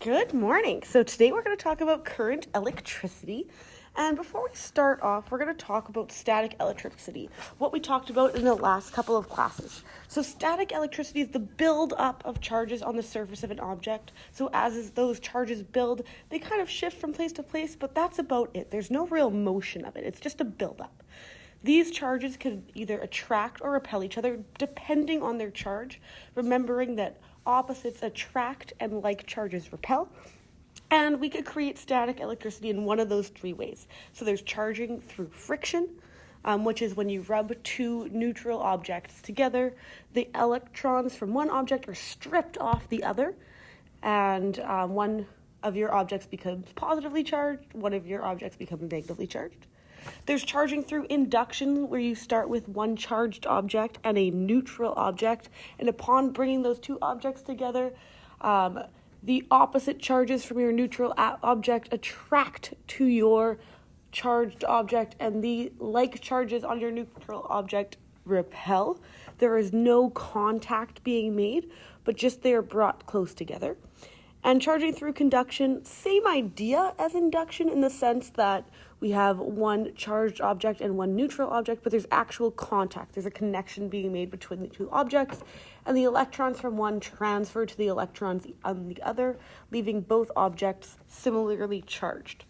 Good morning. So today we're going to talk about current electricity. And before we start off, we're going to talk about static electricity, what we talked about in the last couple of classes. So static electricity is the build-up of charges on the surface of an object. So as those charges build, they kind of shift from place to place, but that's about it. There's no real motion of it. It's just a build-up. These charges can either attract or repel each other depending on their charge, remembering that opposites attract and like charges repel. And we could create static electricity in one of those three ways. So there's charging through friction, which is when you rub two neutral objects together, the electrons from one object are stripped off the other, and one of your objects becomes positively charged, one of your objects becomes negatively charged. There's charging through induction, where you start with one charged object and a neutral object, and upon bringing those two objects together, the opposite charges from your neutral object attract to your charged object, and the like charges on your neutral object repel. There is no contact being made, but just they are brought close together. And charging through conduction, same idea as induction in the sense that we have one charged object and one neutral object, but there's actual contact. There's a connection being made between the two objects, and the electrons from one transfer to the electrons on the other, leaving both objects similarly charged.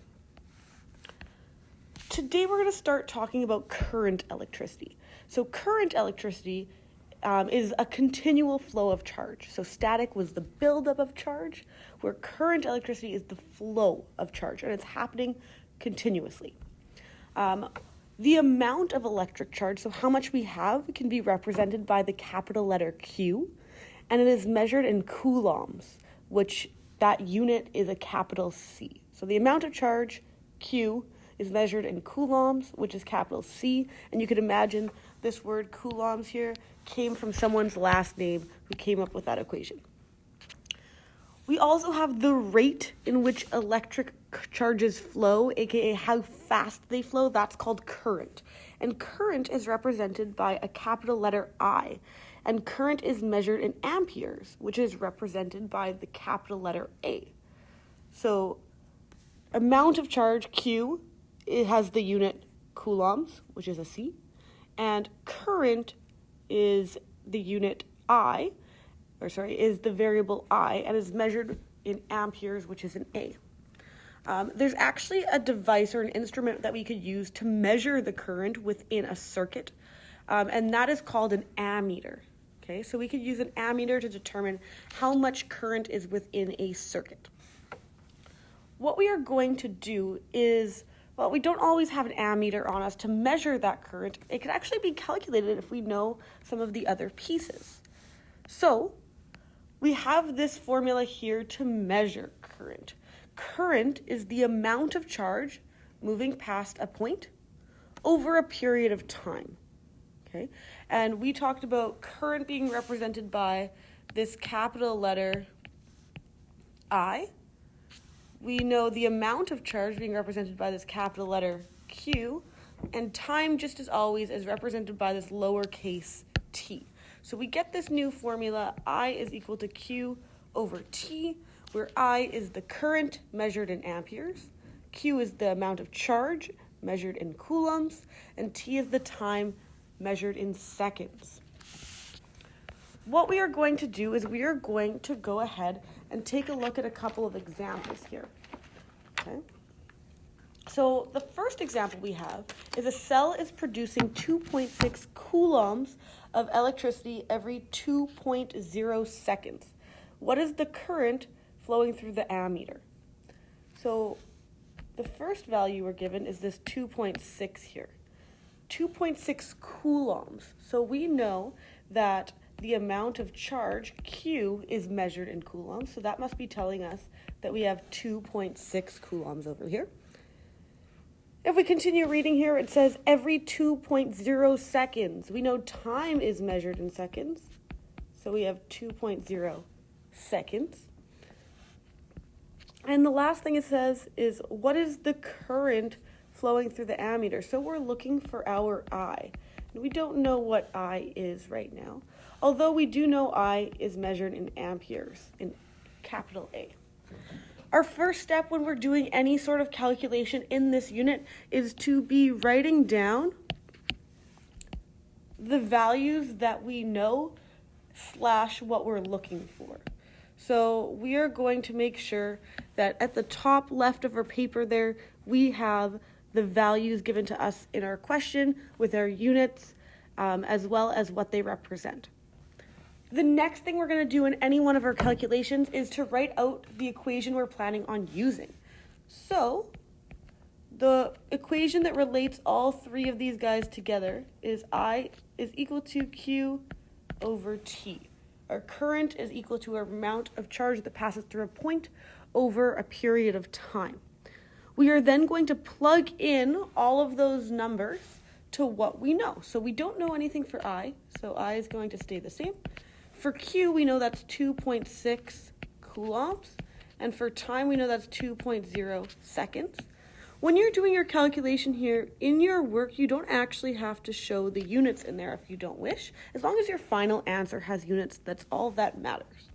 Today we're going to start talking about current electricity. So current electricity is a continual flow of charge. So static was the buildup of charge, where current electricity is the flow of charge, and it's happening continuously. The amount of electric charge, so how much we have, can be represented by the capital letter Q, and it is measured in coulombs, which that unit is a capital C. So the amount of charge, Q, is measured in coulombs, which is capital C, and you could imagine this word coulombs here came from someone's last name who came up with that equation. We also have the rate in which electric charges flow, aka how fast they flow. That's called current. And current is represented by a capital letter I. And current is measured in amperes, which is represented by the capital letter A. So amount of charge, Q, it has the unit coulombs, which is a C. And current is the unit is the variable I, and is measured in amperes, which is an A. There's actually a device or an instrument that we could use to measure the current within a circuit, and that is called an ammeter. Okay, so we could use an ammeter to determine how much current is within a circuit. What we are going to do is, well, we don't always have an ammeter on us to measure that current. It can actually be calculated if we know some of the other pieces. So we have this formula here to measure current. Current is the amount of charge moving past a point over a period of time. Okay? And we talked about current being represented by this capital letter I. We know the amount of charge being represented by this capital letter Q, and time, just as always, is represented by this lowercase t. So we get this new formula, I is equal to Q over T, where I is the current measured in amperes, Q is the amount of charge measured in coulombs, and T is the time measured in seconds. What we are going to do is we are going to go ahead and take a look at a couple of examples here. Okay. So the first example we have is a cell is producing 2.6 coulombs of electricity every 2.0 seconds. What is the current flowing through the ammeter? So the first value we're given is this 2.6 here. 2.6 coulombs. So we know that the amount of charge, Q, is measured in coulombs. So that must be telling us that we have 2.6 coulombs over here. If we continue reading here, it says every 2.0 seconds. We know time is measured in seconds. So we have 2.0 seconds. And the last thing it says is, what is the current flowing through the ammeter? So we're looking for our I. And we don't know what I is right now, although we do know I is measured in amperes, in capital A. Our first step when we're doing any sort of calculation in this unit is to be writing down the values that we know / what we're looking for. So we are going to make sure that at the top left of our paper there, we have the values given to us in our question with our units, as well as what they represent. The next thing we're going to do in any one of our calculations is to write out the equation we're planning on using. So the equation that relates all three of these guys together is I is equal to Q over T. Our current is equal to our amount of charge that passes through a point over a period of time. We are then going to plug in all of those numbers to what we know. So we don't know anything for I, so I is going to stay the same. For Q, we know that's 2.6 coulombs, and for time, we know that's 2.0 seconds. When you're doing your calculation here, in your work, you don't actually have to show the units in there if you don't wish. As long as your final answer has units, that's all that matters.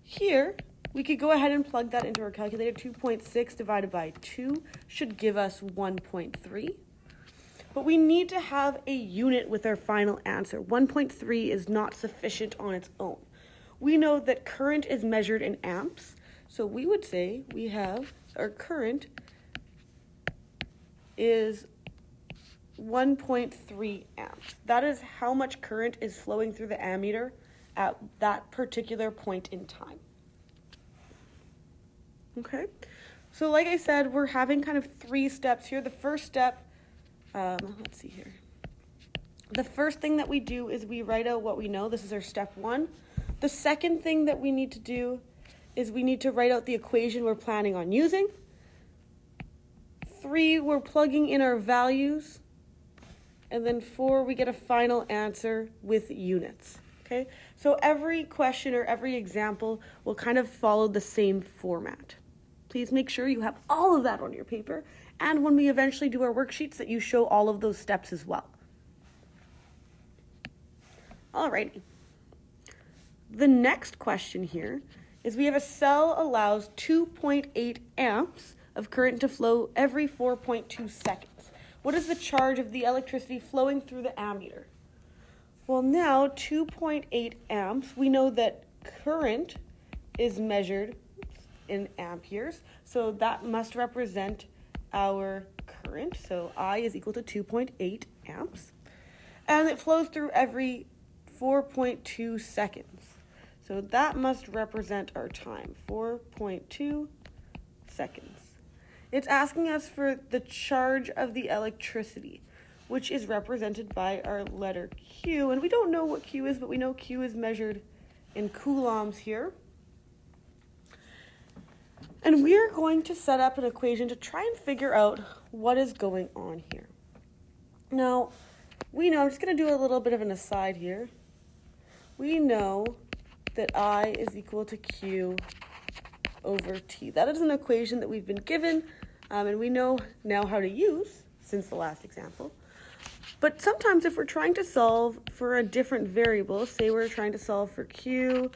Here, we could go ahead and plug that into our calculator. 2.6 divided by 2 should give us 1.3. But we need to have a unit with our final answer. 1.3 is not sufficient on its own. We know that current is measured in amps, so we would say we have our current is 1.3 amps. That is how much current is flowing through the ammeter at that particular point in time. Okay, so like I said, we're having kind of 3 steps here. The first step, let's see here. The first thing that we do is we write out what we know. This is our step 1. The second thing that we need to do is we need to write out the equation we're planning on using. 3, we're plugging in our values. And then 4, we get a final answer with units. Okay, so every question or every example will kind of follow the same format. Please make sure you have all of that on your paper, and when we eventually do our worksheets, that you show all of those steps as well. Alrighty. The next question here is we have a cell allows 2.8 amps of current to flow every 4.2 seconds. What is the charge of the electricity flowing through the ammeter? Well, now 2.8 amps, we know that current is measured in amperes, so that must represent our current. So I is equal to 2.8 amps, and it flows through every 4.2 seconds. So that must represent our time, 4.2 seconds. It's asking us for the charge of the electricity, which is represented by our letter Q. And we don't know what Q is, but we know Q is measured in coulombs here. And we are going to set up an equation to try and figure out what is going on here. Now, we know, I'm just going to do a little bit of an aside here. We know that I is equal to Q over T. That is an equation that we've been given, and we know now how to use since the last example. But sometimes if we're trying to solve for a different variable, say we're trying to solve for Q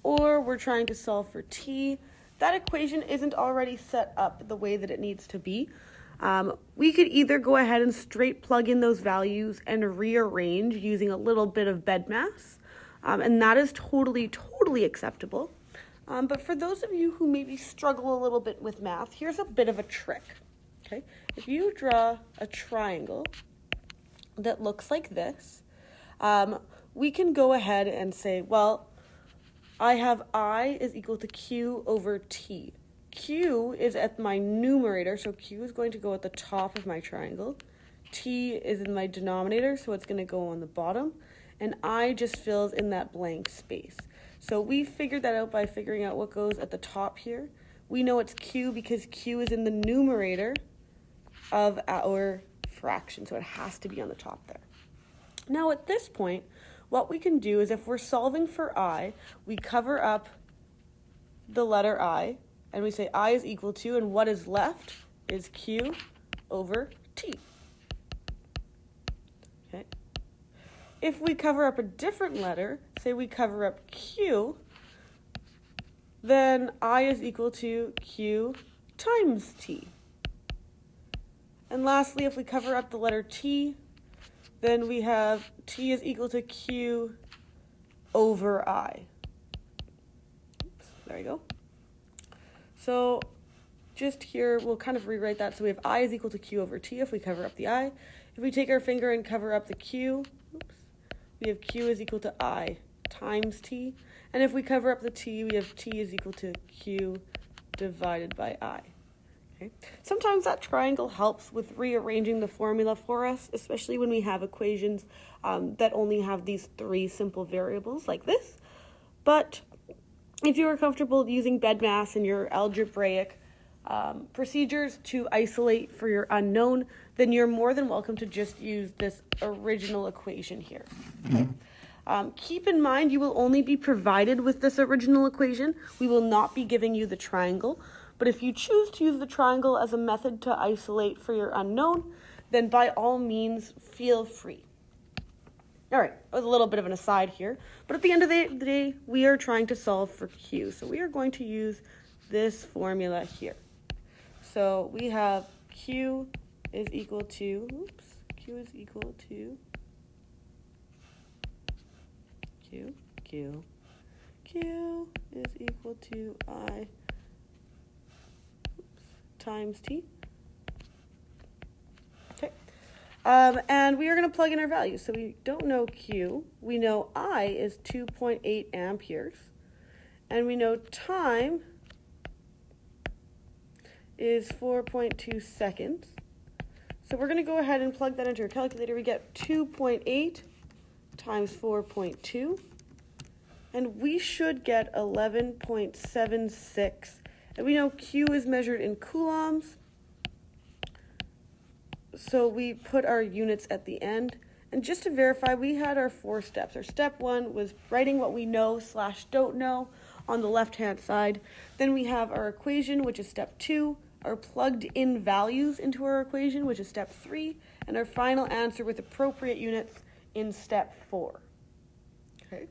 or we're trying to solve for T, that equation isn't already set up the way that it needs to be. We could either go ahead and straight plug in those values and rearrange using a little bit of bed mass, and that is totally acceptable. But for those of you who maybe struggle a little bit with math, here's a bit of a trick. Okay, if you draw a triangle that looks like this, we can go ahead and say, well, I have I is equal to Q over T. Q is at my numerator, so Q is going to go at the top of my triangle. T is in my denominator, so it's going to go on the bottom. And I just fills in that blank space. So we figured that out by figuring out what goes at the top here. We know it's Q because Q is in the numerator of our fraction, so it has to be on the top there. Now at this point, what we can do is if we're solving for I, we cover up the letter I, and we say I is equal to, and what is left is Q over T. Okay. If we cover up a different letter, say we cover up Q, then I is equal to Q times T. And lastly, if we cover up the letter T, then we have T is equal to Q over I. Oops, there you go. So just here, we'll kind of rewrite that. So we have I is equal to Q over T if we cover up the I. If we take our finger and cover up the Q, we have Q is equal to I times T. And if we cover up the T, we have T is equal to Q divided by I. Okay. Sometimes that triangle helps with rearranging the formula for us, especially when we have equations that only have these three simple variables like this. But if you are comfortable using BEDMAS and your algebraic procedures to isolate for your unknown, then you're more than welcome to just use this original equation here. Keep in mind you will only be provided with this original equation. We will not be giving you the triangle. But if you choose to use the triangle as a method to isolate for your unknown, then by all means, feel free. All right, that was a little bit of an aside here. But at the end of the day, we are trying to solve for Q. So we are going to use this formula here. So we have Q is equal to, Q is equal to Q is equal to I times T. Okay. And we are going to plug in our values. So we don't know Q. We know I is 2.8 amperes. And we know time is 4.2 seconds. So we're going to go ahead and plug that into our calculator. We get 2.8 times 4.2. And we should get 11.76. And we know Q is measured in coulombs. So we put our units at the end. And just to verify, we had our 4 steps. Our step 1 was writing what we know / don't know on the left-hand side. Then we have our equation, which is step 2, our plugged-in values into our equation, which is step 3, and our final answer with appropriate units in step 4. Okay.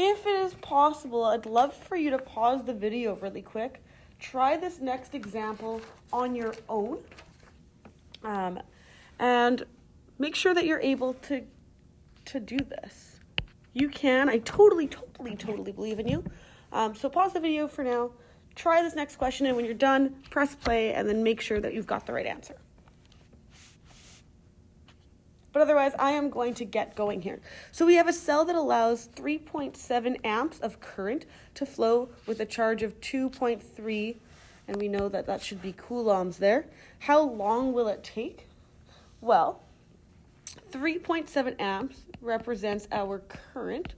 If it is possible, I'd love for you to pause the video really quick. Try this next example on your own. And make sure that you're able to do this. You can. I totally believe in you. So pause the video for now. Try this next question, and when you're done, press play, and then make sure that you've got the right answer. But otherwise, I am going to get going here. So we have a cell that allows 3.7 amps of current to flow with a charge of 2.3, and we know that that should be coulombs there. How long will it take? Well, 3.7 amps represents our current,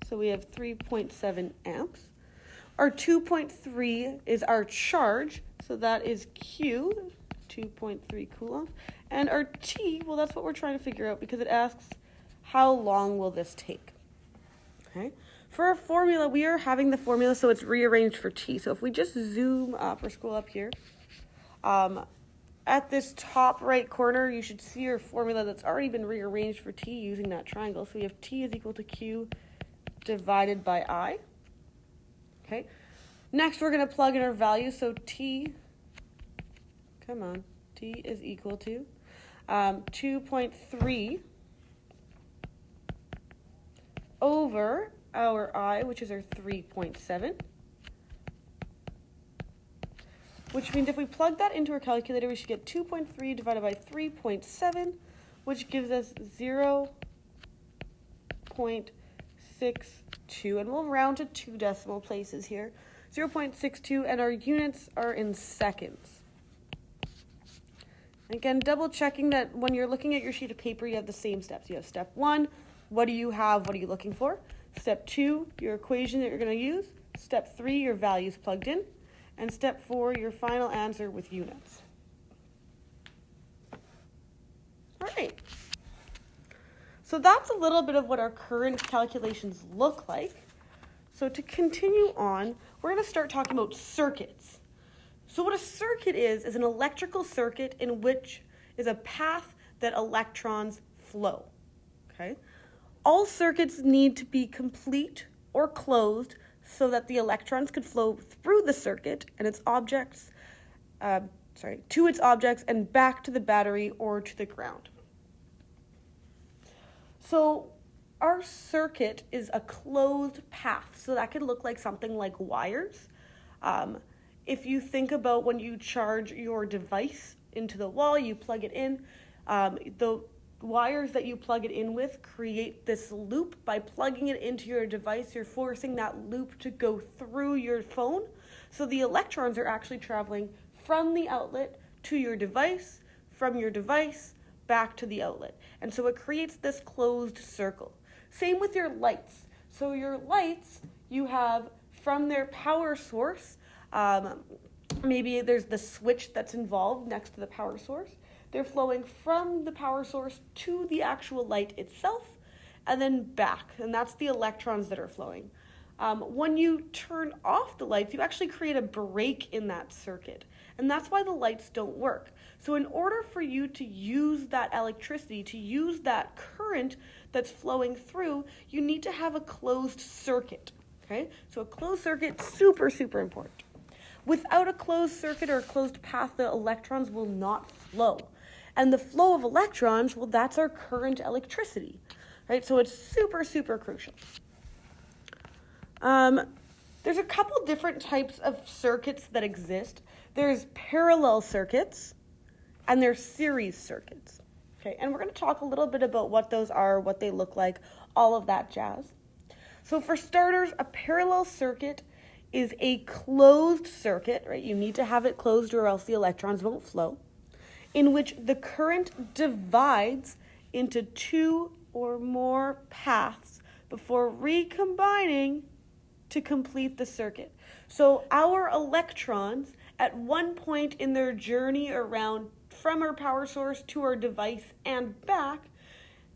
so we have 3.7 amps. Our 2.3 is our charge, so that is Q, 2.3 coulombs. And our T, well, that's what we're trying to figure out because it asks, how long will this take? Okay. For our formula, we are having the formula so it's rearranged for T. So if we just zoom up or scroll up here, at this top right corner, you should see our formula that's already been rearranged for T using that triangle. So we have T is equal to Q divided by I. Okay. Next, we're going to plug in our values. So T is equal to 2.3 over our I, which is our 3.7, which means if we plug that into our calculator, we should get 2.3 divided by 3.7, which gives us 0.62, and we'll round to 2 decimal places here, 0.62, and our units are in seconds. Again, double checking that when you're looking at your sheet of paper, you have the same steps. You have step 1, what do you have, what are you looking for? Step 2, your equation that you're going to use. Step 3, your values plugged in. And step 4, your final answer with units. All right. So that's a little bit of what our current calculations look like. So to continue on, we're going to start talking about circuits. So what a circuit is an electrical circuit in which is a path that electrons flow. Okay? All circuits need to be complete or closed so that the electrons could flow through the circuit and its objects, to its objects and back to the battery or to the ground. So our circuit is a closed path, so that could look like something like wires. If you think about when you charge your device into the wall, you plug it in, the wires that you plug it in with create this loop. By plugging it into your device, you're forcing that loop to go through your phone. So the electrons are actually traveling from the outlet to your device, from your device back to the outlet. And so it creates this closed circle. Same with your lights. So your lights, you have from their power source, maybe there's the switch that's involved next to the power source. They're flowing from the power source to the actual light itself and then back, and that's the electrons that are flowing. When you turn off the lights, you actually create a break in that circuit, and that's why the lights don't work. So in order for you to use that electricity, to use that current that's flowing through, you need to have a closed circuit, okay? So a closed circuit, super, super important. Without a closed circuit or a closed path, the electrons will not flow. And the flow of electrons, well, that's our current electricity, right? So it's super, super crucial. There's a couple different types of circuits that exist. There's parallel circuits and there's series circuits, okay? And we're going to talk a little bit about what those are, what they look like, all of that jazz. So for starters, a parallel circuit is a closed circuit, right? You need to have it closed or else the electrons won't flow, in which the current divides into two or more paths before recombining to complete the circuit. So our electrons, at one point in their journey around from our power source to our device and back,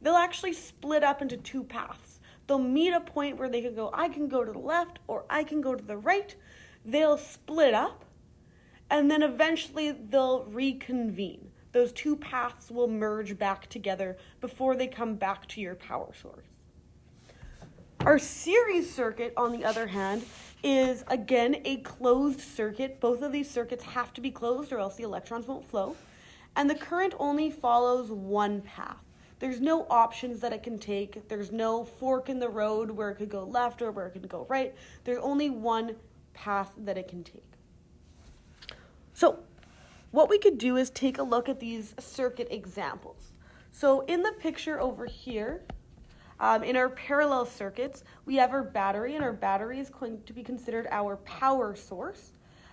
they'll actually split up into two paths. They'll meet a point where they can go, I can go to the left or I can go to the right. They'll split up and then eventually they'll reconvene. Those two paths will merge back together before they come back to your power source. Our series circuit, on the other hand, is again a closed circuit. Both of these circuits have to be closed or else the electrons won't flow. And the current only follows one path. There's no options that it can take. There's no fork in the road where it could go left or where it could go right. There's only one path that it can take. So what we could do is take a look at these circuit examples. So in the picture over here, in our parallel circuits, we have our battery, and our battery is going to be considered our power source.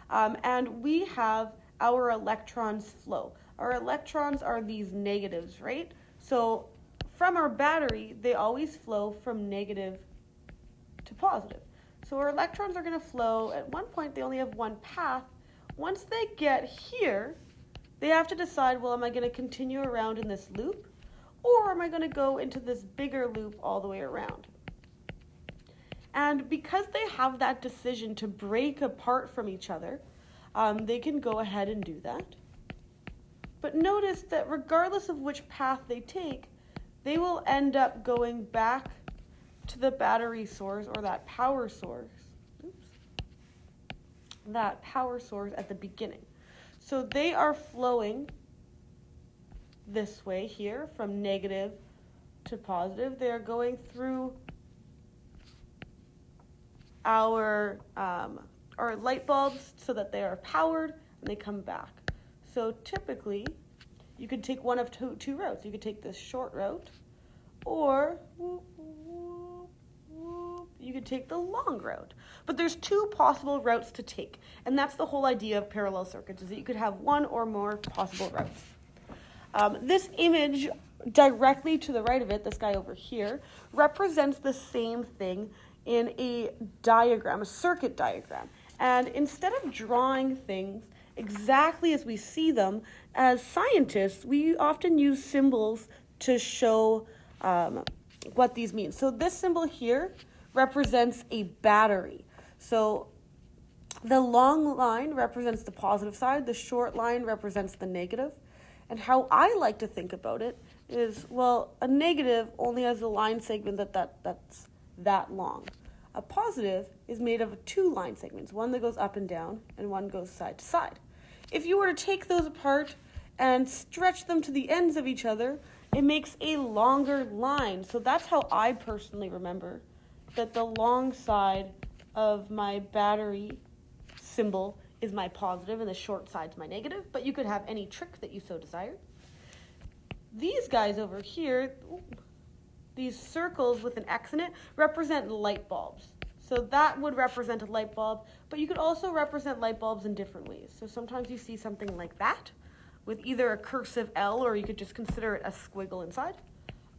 And we have our electrons flow. Our electrons are these negatives, right? So from our battery, they always flow from negative to positive. So our electrons are going to flow. At one point, they only have one path. Once they get here, they have to decide, well, am I going to continue around in this loop? Or am I going to go into this bigger loop all the way around? And because they have that decision to break apart from each other, they can go ahead and do that. But notice that regardless of which path they take, they will end up going back to the battery source or that power source. That power source at the beginning. So they are flowing this way here from negative to positive. They are going through our light bulbs so that they are powered and they come back. So typically, you could take one of two routes. You could take this short route, or you could take the long route. But there's two possible routes to take, and that's the whole idea of parallel circuits, is that you could have one or more possible routes. This image directly to the right of it, this guy over here, represents the same thing in a diagram, a circuit diagram. And instead of drawing things exactly as we see them, as scientists, we often use symbols to show what these mean. So this symbol here represents a battery. So the long line represents the positive side, the short line represents the negative. And how I like to think about it is, well, a negative only has a line segment that's that long. A positive is made of 2 line segments, one that goes up and down and one goes side to side. If you were to take those apart and stretch them to the ends of each other, it makes a longer line. So that's how I personally remember that the long side of my battery symbol is my positive and the short side's my negative, but you could have any trick that you so desire. These guys over here, these circles with an X in it, represent light bulbs. So that would represent a light bulb, but you could also represent light bulbs in different ways. So sometimes you see something like that with either a cursive L, or you could just consider it a squiggle inside.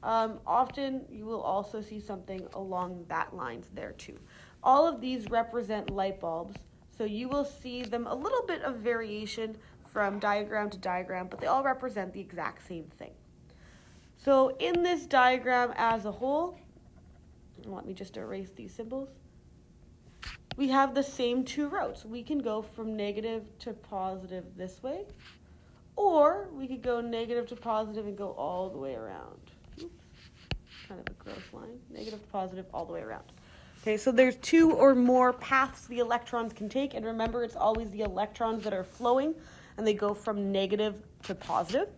Often you will also see something along that lines there too. All of these represent light bulbs, so you will see them a little bit of variation from diagram to diagram, but they all represent the exact same thing. So in this diagram as a whole, let me just erase these symbols. We have the same 2 routes. We can go from negative to positive this way, or we could go negative to positive and go all the way around. Oops, kind of a gross line. Negative to positive all the way around. Okay, so there's 2 or more paths the electrons can take, and remember it's always the electrons that are flowing, and they go from negative to positive.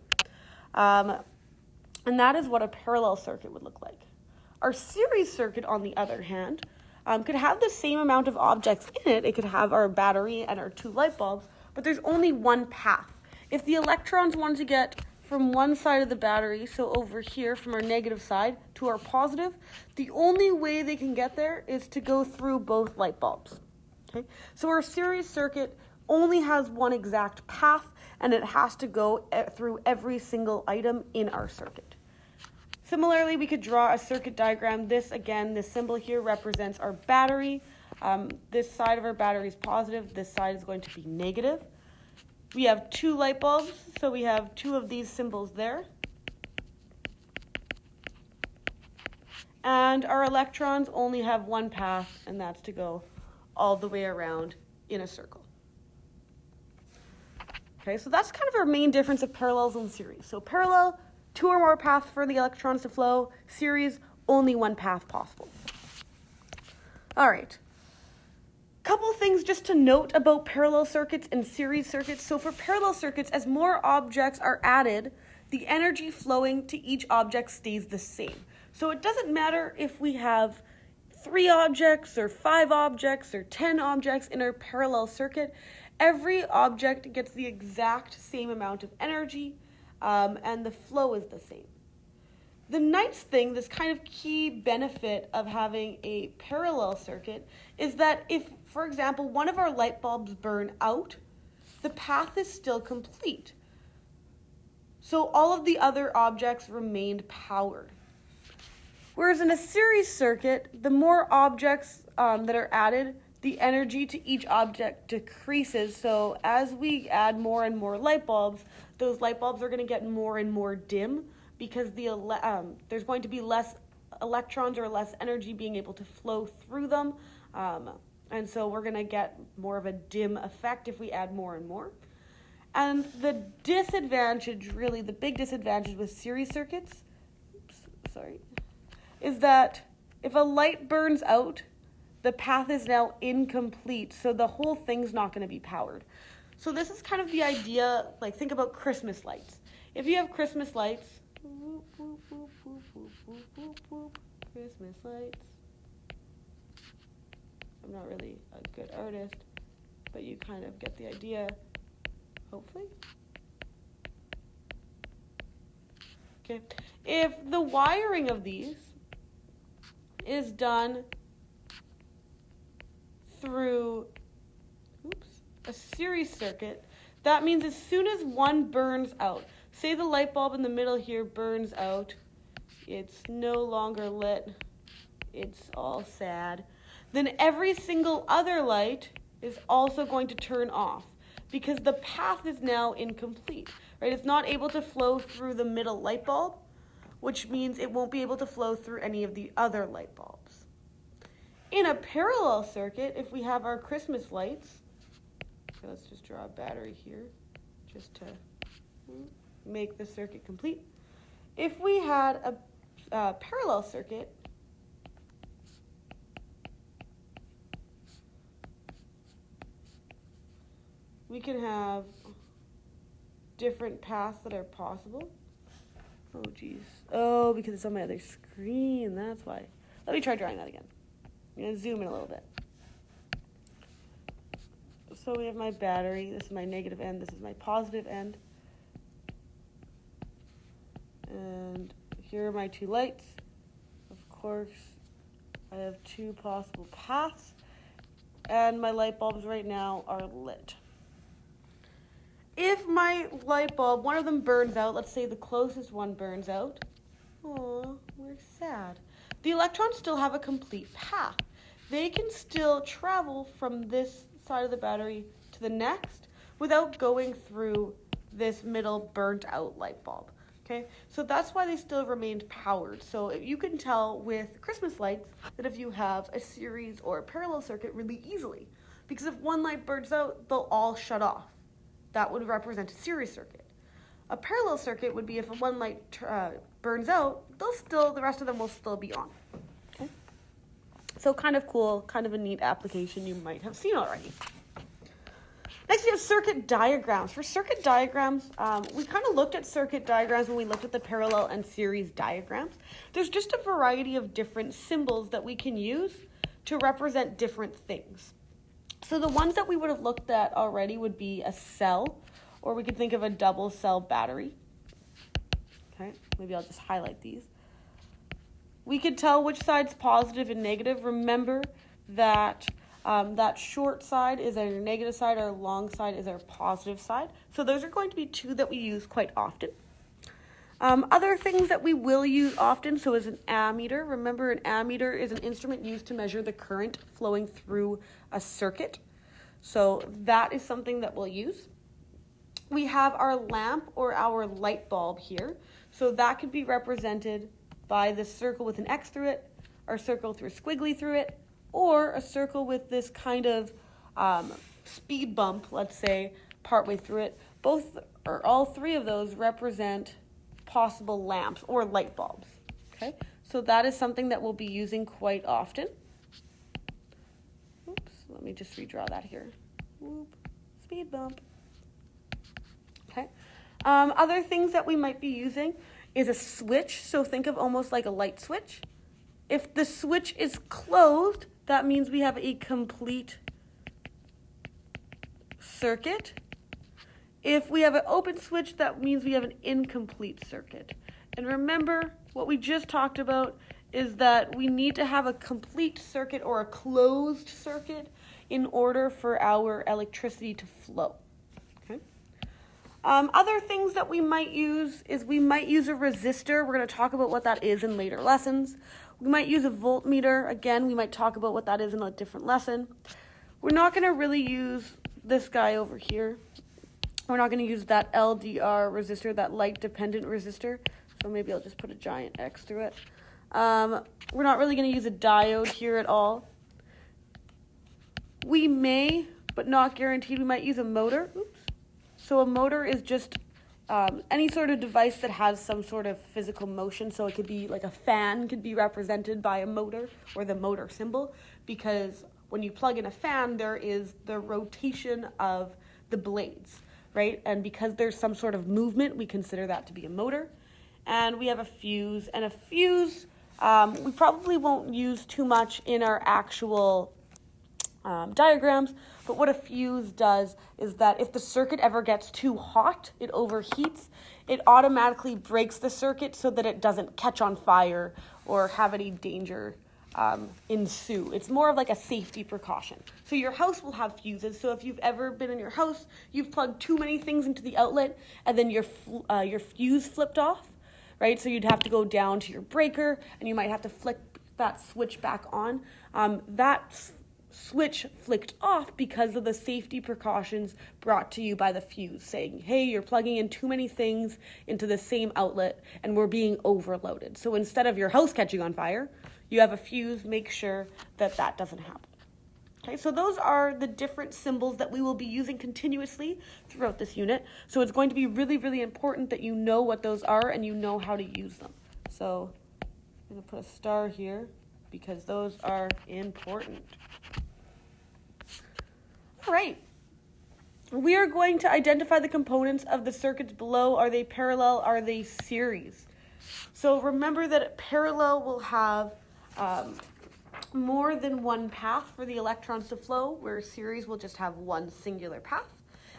And that is what a parallel circuit would look like. Our series circuit, on the other hand, could have the same amount of objects in it. It could have our battery and our 2 light bulbs, but there's only one path. If the electrons want to get from one side of the battery, so over here from our negative side to our positive, the only way they can get there is to go through both light bulbs. Okay? So our series circuit only has one exact path, and it has to go through every single item in our circuit. Similarly, we could draw a circuit diagram. This symbol here represents our battery. This side of our battery is positive. This side is going to be negative. We have 2 light bulbs, so we have 2 of these symbols there. And our electrons only have one path, and that's to go all the way around in a circle. Okay, so that's kind of our main difference of parallels and series. So parallel, 2 or more paths for the electrons to flow. Series, only one path possible. All right. Couple things just to note about parallel circuits and series circuits. So for parallel circuits, as more objects are added, the energy flowing to each object stays the same. So it doesn't matter if we have 3 objects or 5 objects or 10 objects in our parallel circuit. Every object gets the exact same amount of energy, and the flow is the same. The nice thing, this kind of key benefit of having a parallel circuit, is that if, for example, one of our light bulbs burn out, the path is still complete. So all of the other objects remained powered. Whereas in a series circuit, the more objects that are added, the energy to each object decreases. So as we add more and more light bulbs, those light bulbs are going to get more and more dim because there's going to be less electrons or less energy being able to flow through them. And so we're going to get more of a dim effect if we add more and more. And the disadvantage, really the big disadvantage with series circuits, is that if a light burns out, the path is now incomplete, so the whole thing's not going to be powered. So this is kind of the idea, like think about Christmas lights. If you have Christmas lights, Christmas lights. I'm not really a good artist, but you kind of get the idea, hopefully. Okay, if the wiring of these is done through a series circuit, that means as soon as one burns out, say the light bulb in the middle here burns out, it's no longer lit, it's all sad, then every single other light is also going to turn off because the path is now incomplete, right? It's not able to flow through the middle light bulb, which means it won't be able to flow through any of the other light bulbs. In a parallel circuit, if we have our Christmas lights, so let's just draw a battery here just to make the circuit complete. if we had a parallel circuit, we can have different paths that are possible. Oh, geez. Oh, because it's on my other screen. That's why. Let me try drawing that again. I'm going to zoom in a little bit. So we have my battery. This is my negative end. This is my positive end. And here are my two lights. Of course, I have two possible paths. And my light bulbs right now are lit. If my light bulb, one of them burns out, let's say the closest one burns out, oh, we're sad. The electrons still have a complete path. They can still travel from this side of the battery to the next without going through this middle burnt out light bulb. Okay, so that's why they still remained powered. So you can tell with Christmas lights that if you have a series or a parallel circuit really easily, because if one light burns out, they'll all shut off. That would represent a series circuit. A parallel circuit would be if one light burns out, the rest of them will still be on. Okay? So kind of cool, kind of a neat application you might have seen already. Next we have circuit diagrams. For circuit diagrams, we kind of looked at circuit diagrams when we looked at the parallel and series diagrams. There's just a variety of different symbols that we can use to represent different things. So the ones that we would have looked at already would be a cell, or we could think of a double cell battery. Okay, maybe I'll just highlight these. We could tell which side's positive and negative. Remember that that short side is our negative side, our long side is our positive side. So those are going to be two that we use quite often. Other things that we will use often, so is an ammeter. Remember, an ammeter is an instrument used to measure the current flowing through a circuit. So that is something that we'll use. We have our lamp or our light bulb here. So that could be represented by this circle with an X through it, or circle through a squiggly through it, or a circle with this kind of speed bump, let's say, partway through it. Both or all three of those represent possible lamps or light bulbs. Okay, so that is something that we'll be using quite often. Oops, let me just redraw that here. Whoop, speed bump. Okay, other things that we might be using is a switch. So think of almost like a light switch. If the switch is closed, that means we have a complete circuit. If we have an open switch, that means we have an incomplete circuit. And remember, what we just talked about is that we need to have a complete circuit or a closed circuit in order for our electricity to flow. Okay. Other things that we might use is we might use a resistor. We're going to talk about what that is in later lessons. We might use a voltmeter. Again, we might talk about what that is in a different lesson. We're not going to really use this guy over here. We're not going to use that LDR resistor, that light-dependent resistor. So maybe I'll just put a giant X through it. We're not really going to use a diode here at all. We may, but not guaranteed, we might use a motor. Oops. So a motor is just any sort of device that has some sort of physical motion. So it could be like a fan could be represented by a motor or the motor symbol, because when you plug in a fan, there is the rotation of the blades, right? And because there's some sort of movement, we consider that to be a motor. And we have a fuse, and a fuse we probably won't use too much in our actual diagrams, but what a fuse does is that if the circuit ever gets too hot, it overheats, it automatically breaks the circuit so that it doesn't catch on fire or have any danger ensue. It's more of like a safety precaution. So your house will have fuses. So if you've ever been in your house, you've plugged too many things into the outlet and then your fuse flipped off, right? So you'd have to go down to your breaker and you might have to flick that switch back on. That switch flicked off because of the safety precautions brought to you by the fuse, saying, hey, you're plugging in too many things into the same outlet and we're being overloaded. So instead of your house catching on fire, you have a fuse. Make sure that that doesn't happen. Okay, so those are the different symbols that we will be using continuously throughout this unit. So it's going to be really, really important that you know what those are and you know how to use them. So I'm going to put a star here because those are important. All right. We are going to identify the components of the circuits below. Are they parallel? Are they series? So remember that a parallel will have more than one path for the electrons to flow, where series will just have one singular path.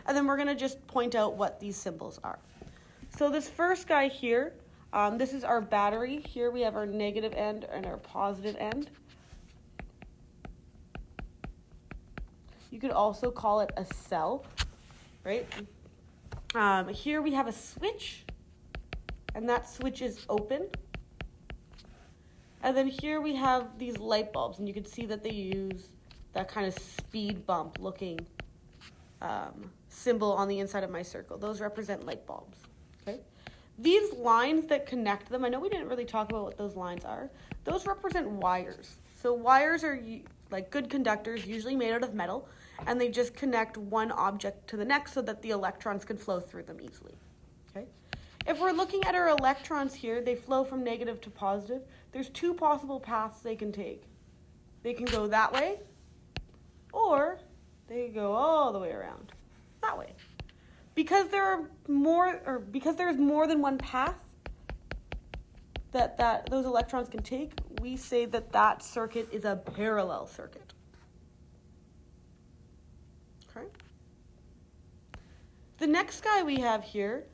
And then we're going to just point out what these symbols are. So this first guy here, this is our battery. Here we have our negative end and our positive end. You could also call it a cell, right? Here we have a switch, and that switch is open. And then here we have these light bulbs, and you can see that they use that kind of speed bump looking symbol on the inside of my circle. Those represent light bulbs, okay? These lines that connect them, I know we didn't really talk about what those lines are. Those represent wires. So wires are like good conductors, usually made out of metal, and they just connect one object to the next so that the electrons can flow through them easily, okay? If we're looking at our electrons here, they flow from negative to positive. There's two possible paths they can take. They can go that way, or they go all the way around that way. Because there's more than one path that those electrons can take, we say that that circuit is a parallel circuit. Okay. The next guy we have here,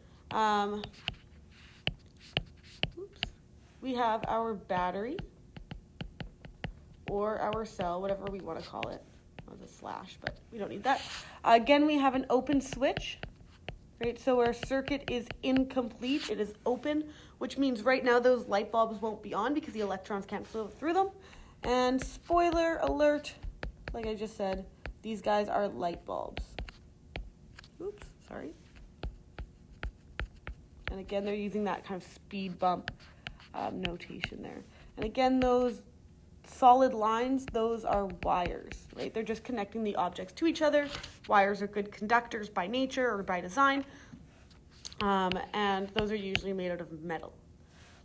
we have our battery or our cell, whatever we want to call it. That was a slash, but we don't need that. Again, we have an open switch, right? So our circuit is incomplete. It is open, which means right now those light bulbs won't be on because the electrons can't flow through them. And spoiler alert, like I just said, these guys are light bulbs. Oops, sorry. And again, they're using that kind of speed bump notation there. And again, those solid lines, those are wires, right? They're just connecting the objects to each other. Wires are good conductors by nature or by design. And those are usually made out of metal.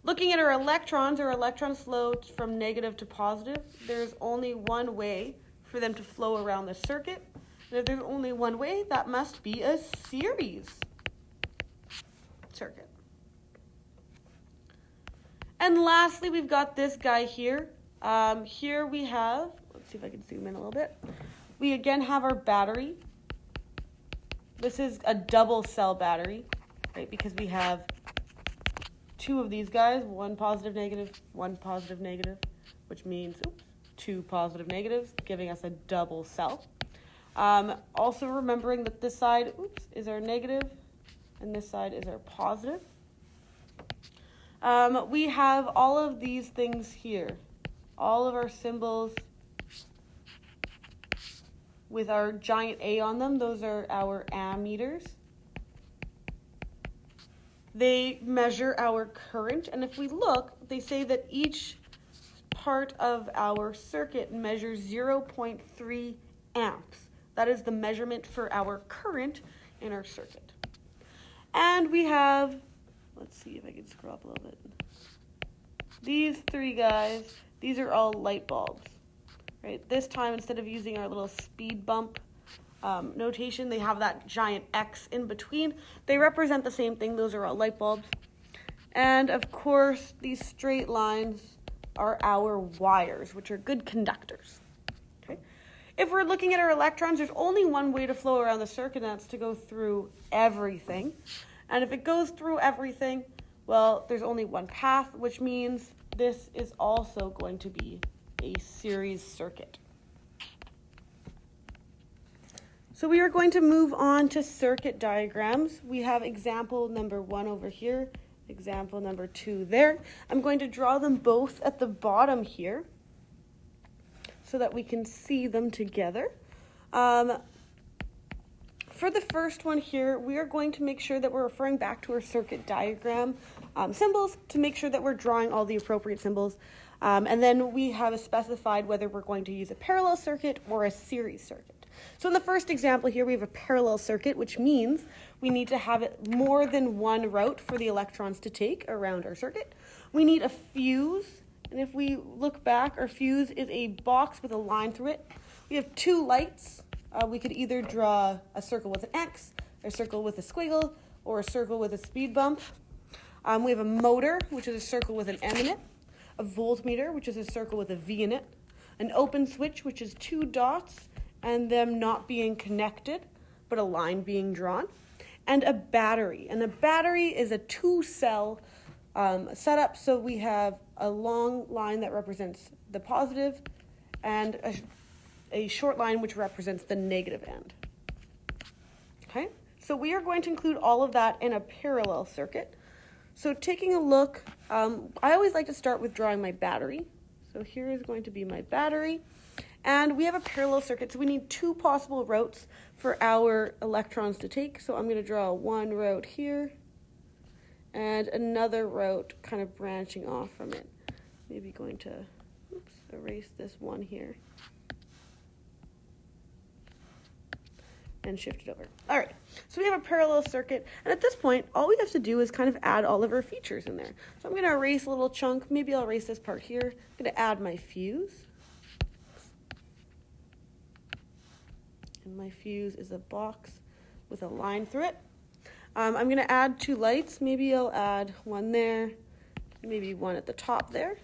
Looking at our electrons flow from negative to positive. There's only one way for them to flow around the circuit. And if there's only one way, that must be a series circuit. And lastly, we've got this guy here. Here we have, let's see if I can zoom in a little bit. We again have our battery. This is a double cell battery, right? Because we have two of these guys, one positive, negative, which means two positive negatives, giving us a double cell. Also remembering that this side, is our negative, and this side is our positive. We have all of these things here. All of our symbols with our giant A on them, those are our ammeters. They measure our current, and if we look, they say that each part of our circuit measures 0.3 amps. That is the measurement for our current in our circuit. And we have, let's see if I can scroll up a little bit. These three guys, these are all light bulbs, right? This time, instead of using our little speed bump notation, they have that giant X in between. They represent the same thing. Those are all light bulbs. And of course, these straight lines are our wires, which are good conductors. Okay? If we're looking at our electrons, there's only one way to flow around the circuit, and that's to go through everything. And if it goes through everything, well, there's only one path, which means this is also going to be a series circuit. So we are going to move on to circuit diagrams. We have example number 1 over here, example number 2 there. I'm going to draw them both at the bottom here so that we can see them together. For the first one here, we are going to make sure that we're referring back to our circuit diagram symbols to make sure that we're drawing all the appropriate symbols. And then we have specified whether we're going to use a parallel circuit or a series circuit. So in the first example here, we have a parallel circuit, which means we need to have it more than one route for the electrons to take around our circuit. We need a fuse, and if we look back, our fuse is a box with a line through it. We have two lights. We could either draw a circle with an X, a circle with a squiggle, or a circle with a speed bump. We have a motor, which is a circle with an M in it, a voltmeter, which is a circle with a V in it, an open switch, which is two dots and them not being connected, but a line being drawn, and a battery. And a battery is a two-cell setup, so we have a long line that represents the positive and a short line which represents the negative end. Okay, so we are going to include all of that in a parallel circuit. So taking a look, I always like to start with drawing my battery. So here is going to be my battery. And we have a parallel circuit, so we need two possible routes for our electrons to take. So I'm going to draw one route here and another route kind of branching off from it. Maybe going to erase this one here and shift it over. All right, so we have a parallel circuit, and at this point, all we have to do is kind of add all of our features in there. So I'm going to erase a little chunk. Maybe I'll erase this part here. I'm going to add my fuse. And my fuse is a box with a line through it. I'm going to add two lights. Maybe I'll add one there, maybe one at the top there.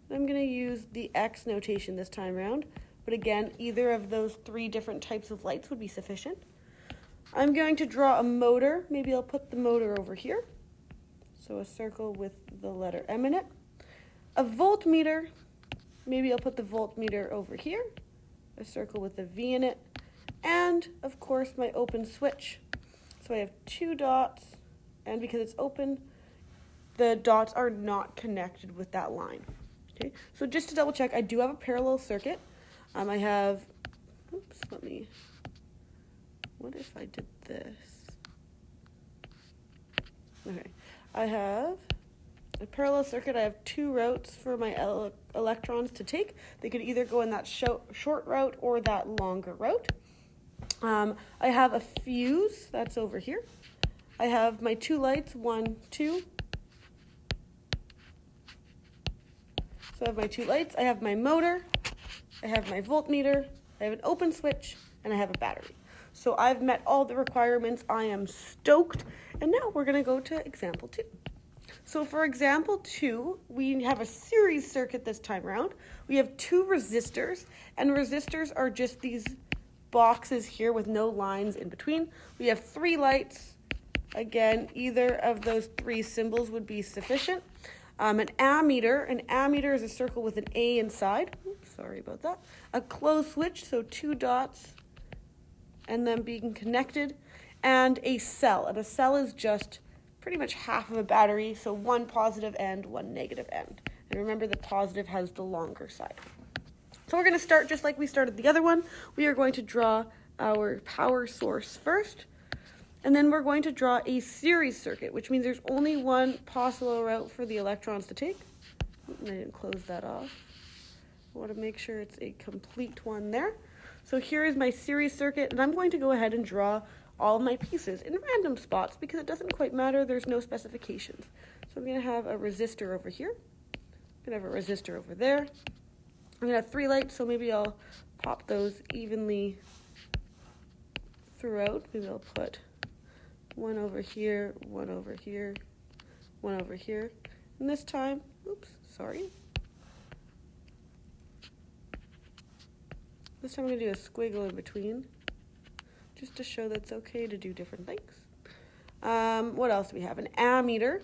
I'm going to use the X notation this time around. But again, either of those three different types of lights would be sufficient. I'm going to draw a motor. Maybe I'll put the motor over here. So a circle with the letter M in it. A voltmeter. Maybe I'll put the voltmeter over here. A circle with a V in it. And, of course, my open switch. So I have two dots. And because it's open, the dots are not connected with that line. Okay. So just to double check, I do have a parallel circuit. I have, what if I did this? Okay, I have a parallel circuit. I have two routes for my electrons to take. They could either go in that short route or that longer route. I have a fuse, that's over here. I have my two lights, 1, 2. So I have my two lights. I have my motor. I have my voltmeter, I have an open switch, and I have a battery. So I've met all the requirements. I am stoked. And now we're going to go to example 2. So for example 2, we have a series circuit this time around. We have two resistors, and resistors are just these boxes here with no lines in between. We have three lights. Again, either of those three symbols would be sufficient. An ammeter is a circle with an A inside. Oops, sorry about that. A closed switch, so two dots and them being connected. And a cell. And a cell is just pretty much half of a battery, so one positive end, one negative end. And remember, the positive has the longer side. So we're going to start just like we started the other one. We are going to draw our power source first. And then we're going to draw a series circuit, which means there's only one possible route for the electrons to take. And I didn't close that off. I want to make sure it's a complete one there. So here is my series circuit, and I'm going to go ahead and draw all of my pieces in random spots because it doesn't quite matter. There's no specifications. So I'm going to have a resistor over here. I'm going to have a resistor over there. I'm going to have three lights, so maybe I'll pop those evenly throughout. Maybe I'll put one over here, one over here, one over here. And this time, This time I'm going to do a squiggle in between, just to show that it's okay to do different things. What else do we have? An ammeter.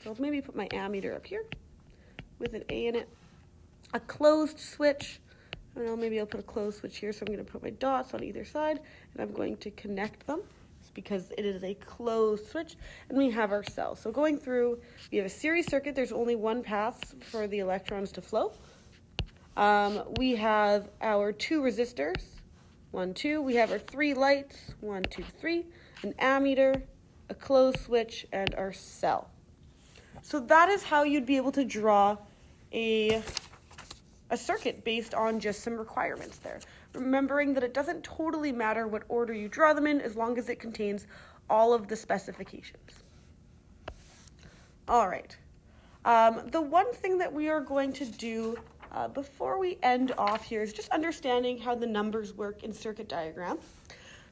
So I'll maybe put my ammeter up here with an A in it. A closed switch. I don't know, maybe I'll put a closed switch here, so I'm going to put my dots on either side, and I'm going to connect them. Because it is a closed switch, and we have our cell. So going through, we have a series circuit. There's only one path for the electrons to flow. We have our two resistors, 1, 2. We have our three lights, 1, 2, 3. An ammeter, a closed switch, and our cell. So that is how you'd be able to draw a circuit based on just some requirements there. Remembering that it doesn't totally matter what order you draw them in as long as it contains all of the specifications. All right. The one thing that we are going to do before we end off here is just understanding how the numbers work in circuit diagram.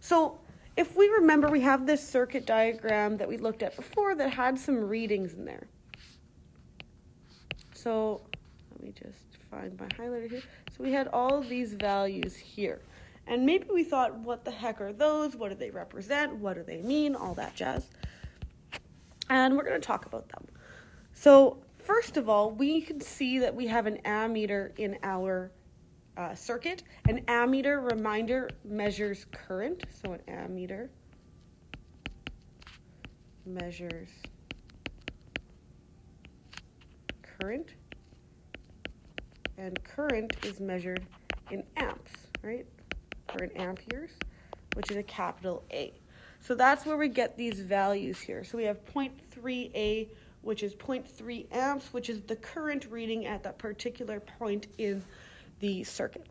So if we remember, we have this circuit diagram that we looked at before that had some readings in there. So let me just find my highlighter here. So we had all of these values here. And maybe we thought, what the heck are those? What do they represent? What do they mean? All that jazz. And we're going to talk about them. So first of all, we can see that we have an ammeter in our circuit. An ammeter, reminder, measures current. So an ammeter measures current. And current is measured in amps, right? Or in amperes, which is a capital A. So that's where we get these values here. So we have 0.3A, which is 0.3 amps, which is the current reading at that particular point in the circuit.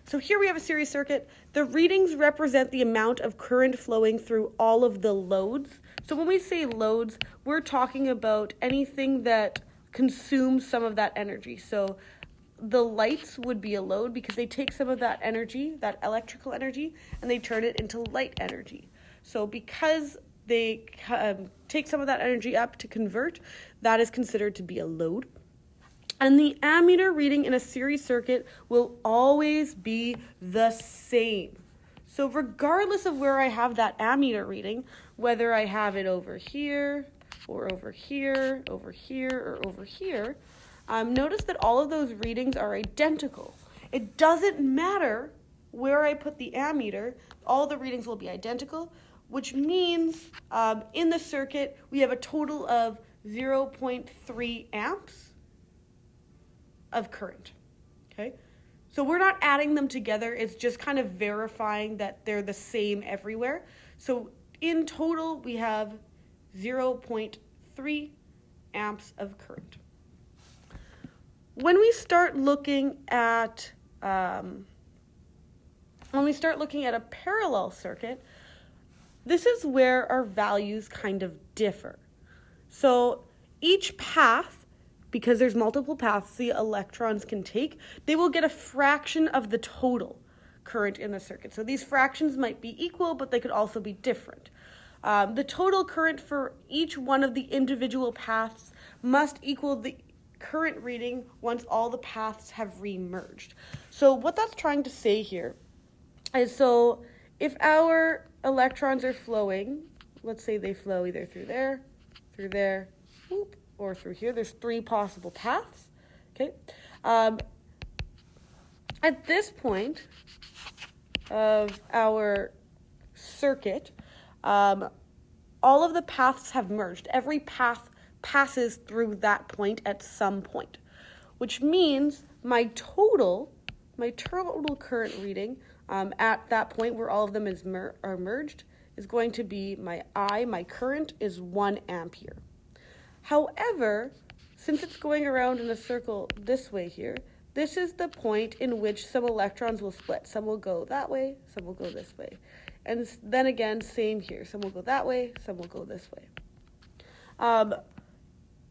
So here we have a series circuit. The readings represent the amount of current flowing through all of the loads. So when we say loads, we're talking about anything that consumes some of that energy. So the lights would be a load because they take some of that energy, that electrical energy, and they turn it into light energy. So because they take some of that energy up to convert, that is considered to be a load. And the ammeter reading in a series circuit will always be the same. So regardless of where I have that ammeter reading, whether I have it over here, or over here, over here, or over here, notice that all of those readings are identical. It doesn't matter where I put the ammeter, all the readings will be identical, which means in the circuit we have a total of 0.3 amps of current, okay? So we're not adding them together, it's just kind of verifying that they're the same everywhere. So in total, we have 0.3 amps of current. When we start looking at a parallel circuit, this is where our values kind of differ. So each path, because there's multiple paths the electrons can take, they will get a fraction of the total current in the circuit. So these fractions might be equal, but they could also be different. The total current for each one of the individual paths must equal the current reading once all the paths have remerged. So what that's trying to say here is, so if our electrons are flowing, let's say they flow either through there, whoop, or through here. There's 3 possible paths, okay? At this point of our circuit, all of the paths have merged. Every path passes through that point at some point, which means my total current reading at that point where all of them are merged is going to be my current is 1 ampere. However, since it's going around in a circle this way here, this is the point in which some electrons will split. Some will go that way, some will go this way. And then again, same here. Some will go that way, some will go this way.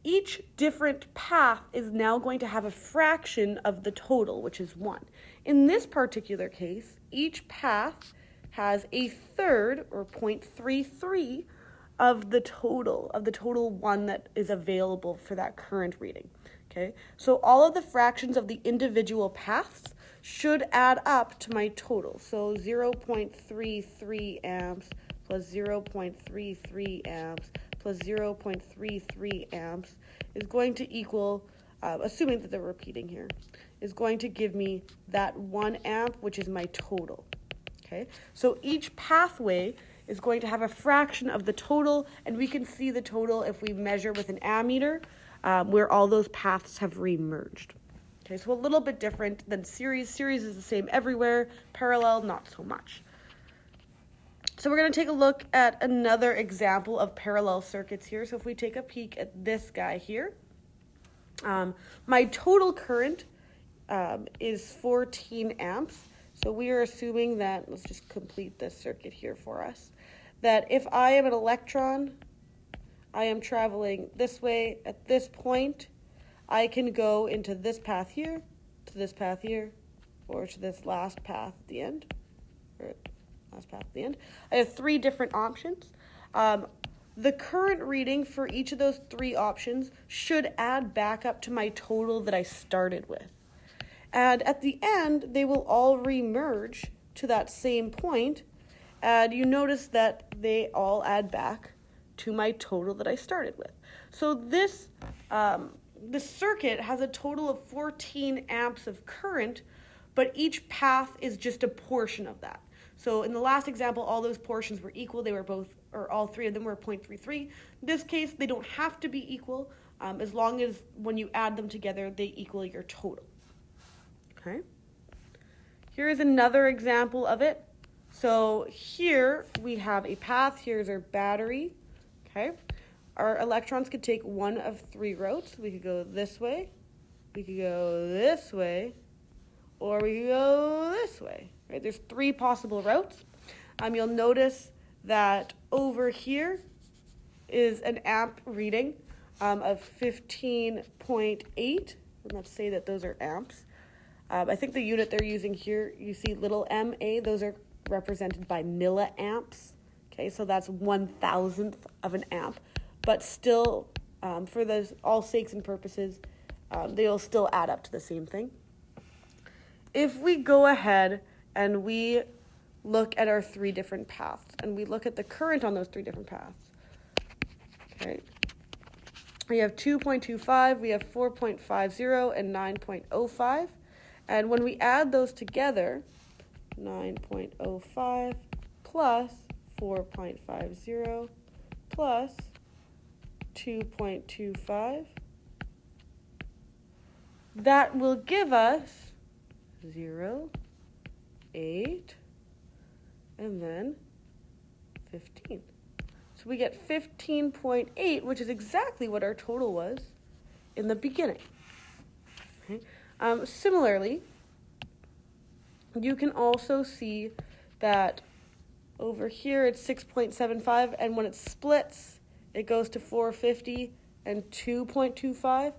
Each different path is now going to have a fraction of the total, which is 1. In this particular case, each path has a third, or 0.33, of the total 1 that is available for that current reading, okay? So all of the fractions of the individual paths should add up to my total. So 0.33 amps plus 0.33 amps plus 0.33 amps is going to equal, assuming that they're repeating here, is going to give me that 1 amp, which is my total, okay? So each pathway is going to have a fraction of the total, and we can see the total if we measure with an ammeter where all those paths have remerged. Okay, so a little bit different than series. Series is the same everywhere, parallel not so much. So we're going to take a look at another example of parallel circuits here. So if we take a peek at this guy here, my total current is 14 amps. So we are assuming that, let's just complete this circuit here for us, that if I am an electron, I am traveling this way at this point, I can go into this path here, to this path here, or to this last path at the end, or last path at the end. I have three different options. The current reading for each of those three options should add back up to my total that I started with. And at the end, they will all remerge to that same point, and you notice that they all add back to my total that I started with. So this circuit has a total of 14 amps of current, but each path is just a portion of that. So in the last example, all those portions were equal. They were both, or all three of them were 0.33. In this case, they don't have to be equal, as long as when you add them together, they equal your total. Okay. Here is another example of it. So here we have a path. Here's our battery. Okay. Our electrons could take one of three routes. We could go this way, we could go this way, or we could go this way. Right? There's three possible routes. You'll notice that over here is an amp reading of 15.8. And let's say that those are amps. I think the unit they're using here, you see little MA, those are represented by milliamps. Okay, so that's 1,000th of an amp. But still, for all sakes and purposes, they'll still add up to the same thing. If we go ahead and we look at our three different paths, and we look at the current on those three different paths, okay, we have 2.25, we have 4.50, and 9.05. And when we add those together, 9.05 plus 4.50 plus 2.25, that will give us 0, 8, and then 15. So we get 15.8, which is exactly what our total was in the beginning. Okay. Similarly, you can also see that over here it's 6.75, and when it splits, it goes to 450 and 2.25.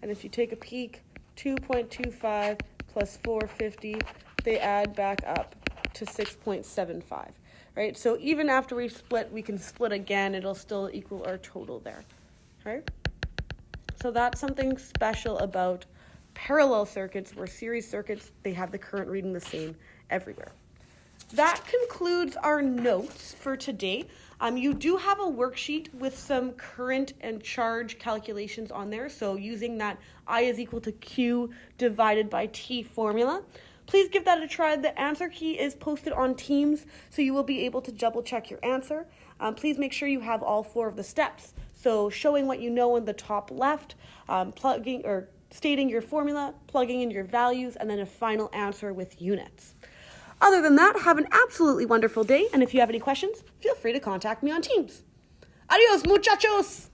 And if you take a peek, 2.25 plus 450, they add back up to 6.75. Right? So even after we split, we can split again. It'll still equal our total there. Right? So that's something special about parallel circuits, where series circuits, they have the current reading the same everywhere. That concludes our notes for today. You do have a worksheet with some current and charge calculations on there. So using that I is equal to Q divided by T formula. Please give that a try. The answer key is posted on Teams, so you will be able to double check your answer. Please make sure you have all four of the steps. So showing what you know in the top left, plugging or stating your formula, plugging in your values, and then a final answer with units. Other than that, have an absolutely wonderful day, and if you have any questions, feel free to contact me on Teams. Adios, muchachos!